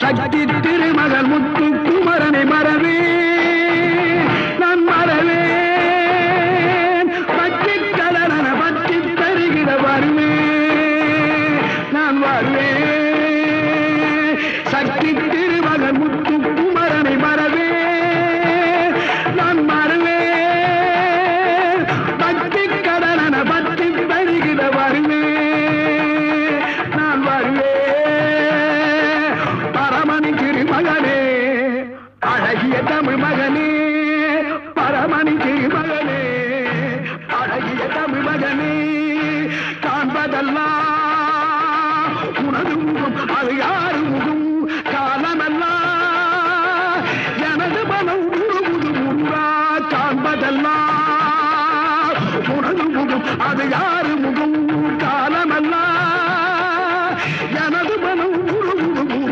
சக்தி திருமகள் முத்து குமரனை மறவே நான் மறவேன் பற்றி கடன பற்றி தருகிற வருவேன் நான் வருவேன் சக்தி திருமகள் முத்து குமரனை மறவே நான் மறவேன் பற்றி கடன பற்றி தருகிற வருவேன் நான் வருவேன் பரமணி திருமகனே அழகிய தமிழ் மகனே பரமணி திருமகனே அழகிய தமிழ் மகனே காண்பதெல்லாம் உனது முகம் அது யாரு முகம் காலமெல்லாம் எனது மனம் உருகுது முருகா காண்பதெல்லாம் உனது முகம் அது யாரு